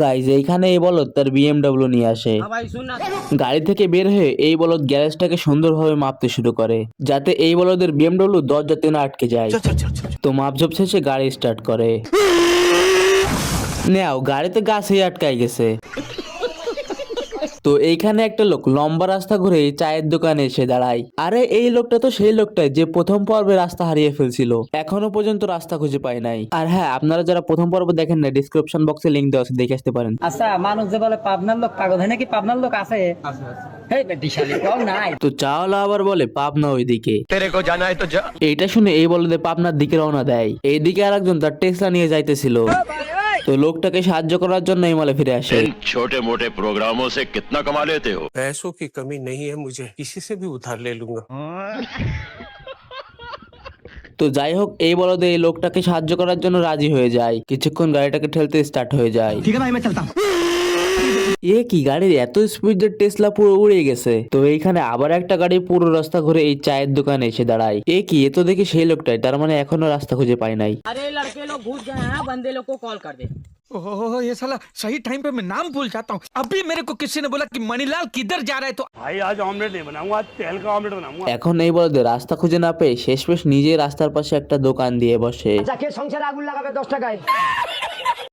Guys এইখানে এই বলদ তার বিএমডব্লিউ নিয়ে আসে। গাড়ি থেকে বের হয়ে এই বলদ গ্যারেজটাকে সুন্দরভাবে মাপতে শুরু করে, যাতে এই বলদের বিএমডব্লিউ দরজাতে না আটকে যায়। তো মাপঝোপ শেষে গাড়ি স্টার্ট করে। নেও গাড়িতে গাছেই আটকাই গেছে। তো এইখানে একটা লোক লম্বা রাস্তা ঘুরে চায়ের দোকানে এসে দাঁড়ায়। আরে এই লোকটা তো সেই লোকটাই যে প্রথম পর্বে রাস্তা হারিয়ে ফেলছিল, এখনো পর্যন্ত রাস্তা খুঁজে পায় নাই। আর হ্যাঁ, আপনারা যারা প্রথম পর্ব দেখেন না, ডিসক্রিপশন বক্সে লিংক দেওয়া আছে, দেখে আসতে পারেন। আচ্ছা, মানুষ যে বলে পাবনার লোক পাগল হয় নাকি? পাবনার লোক আছে? হেই বেটি শালি, কও নাই। তো চাওয়ালা আবার বলে পাবনা ওইদিকে, এইটা শুনে এই বলদে পাবনার দিকে রওনা দেয়। এইদিকে আরেকজন তার টেসলা নিয়ে যাইতেছিল। তো লোকটাকে সাহায্য করার জন্য ইমালে ফিরে আসে। छोटे मोटे प्रोग्रामों से कितना कमा लेते हो? पैसों की कमी नहीं है मुझे, किसी से भी उधार ले लूंगा। তো যাই হোক, এই বলদে এই লোকটাকে সাহায্য করার জন্য রাজি হয়ে যায়। কিছুক্ষণ গাড়িটাকে ঠেলতে স্টার্ট হয়ে যায়। ঠিক আছে, আমি চলতাম। এ কি, গাড়ির এত স্পিডে টেসলা পুরো উড়ে গেছে। তো এইখানে আবার একটা গাড়ি পুরো রাস্তা ঘুরে এই চায়ের দোকানে এসে দাঁড়ায়। এ কি, এ তো দেখি সেই লোকটাই, তার মানে এখনো রাস্তা খুঁজে পায় নাই। अरे लड़के लोग घुस गए हैं, बंदे लोग को कॉल कर दे। ओह, ये साला सही टाइम पे मैं नाम भूल जाता हूँ। अभी मेरे को किसी ने बोला कि मणिलाल किधर जा रहा है, तो भाई आज ऑमलेट नहीं बनाऊंगा, आज तेल का ऑमलेट बनाऊंगा। এখন এই বলদে রাস্তা খুঁজে না পেয়ে শেষমেশ নিজেই রাস্তার পাশে একটা দোকান দিয়ে বসে। যাকে সংসারে আগুন লাগাবে 10 টাকায়।